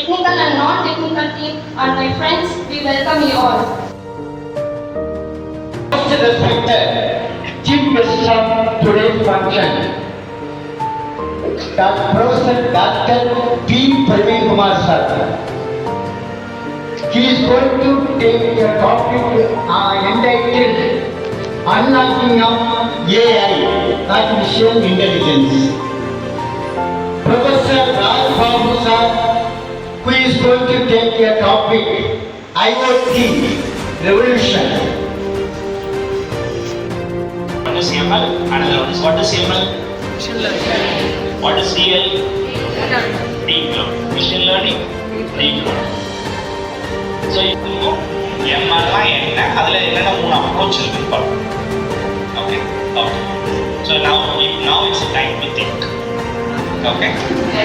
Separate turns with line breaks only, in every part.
technical and non-technical team, and my friends, we welcome you all.
Most respected chief guest of today's function, Professor Dr. P. Praveen Kumar sir. He is going to take a topic entitled Unlocking of AI, Artificial Intelligence. Professor Raj Babu sir, who is going to take a topic IoT Revolution.
What is ML? Another one is what is ML? Machine learning. What is DL? Deep learning. Machine learning. Deep learning. So இப்போ MLனா என்ன, அதுல என்னென்ன மூணு approach இருக்குன்னு பார்ப்போம். Okay. So now it's time to think. Okay.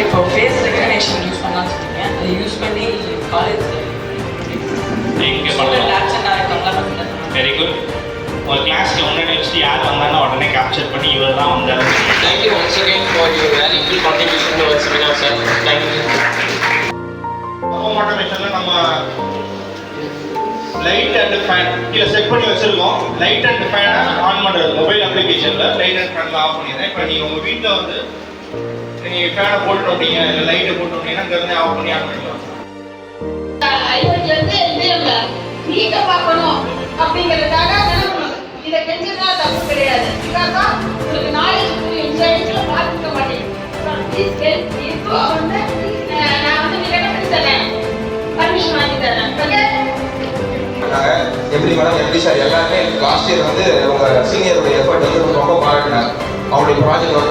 இப்போ face recognition use பண்ணலாம்னு சொல்றீங்க. அதை யூஸ் பண்ணி காலேஜ்
எங்க பண்ணலாம்?
லேப்ஸ் நான் பண்ணலாம்.
Very good. ஒரு கிளாஸ்க்கு முன்னாடி வச்சு யார் வந்தாலும் உடனே கேப்சர் பண்ணி இவர் தான் வந்தாரு.
Thank you once again for your valuable contribution to our seminar, sir. Thank you.
Home ஆட்டோமேஷன்ல நம்ம லைட் அண்ட் ஃபேன் கீழே செட் பண்ணி வச்சிருக்கோம். லைட் அண்ட் ஃபேனை ஆன் பண்ணுறது மொபைல் அப்ளிகேஷன்ல லைட் அண்ட் ஃபேன்ல ஆஃப் பண்ணிடுறேன். இப்போ நீங்கள் உங்கள் வீட்டில் வந்து நீங்கள் ஃபேனை போட்டு விட்டீங்க இல்லை லைட்டை போட்டு விட்டீங்கன்னா இங்கே ஆஃப் பண்ணி ஆன் பண்ணிக்கலாம்.
IoT வந்து இல்ல நீங்க பார்க்கணும் அப்படிங்கிறதுக்காக இதை செஞ்சதா தப்பு கிடையாது. இதாக்கா உங்களுக்கு நாலேஜ் புரியும். இந்த இடத்துல பார்த்துக்க மாட்டேன். இப்போ வந்து நான் வந்து நீங்க பண்ணி தரேன், பர்மிஷன் வாங்கி தரேன்.
எப்படி மேடம் எப்படி சார் எல்லாருமே லாஸ்ட் இயர் வந்து உங்க சீனியருடைய எஃபர்ட் வந்து ரொம்ப பாராட்டினாங்க. அவங்களுடைய ப்ராஜெக்ட்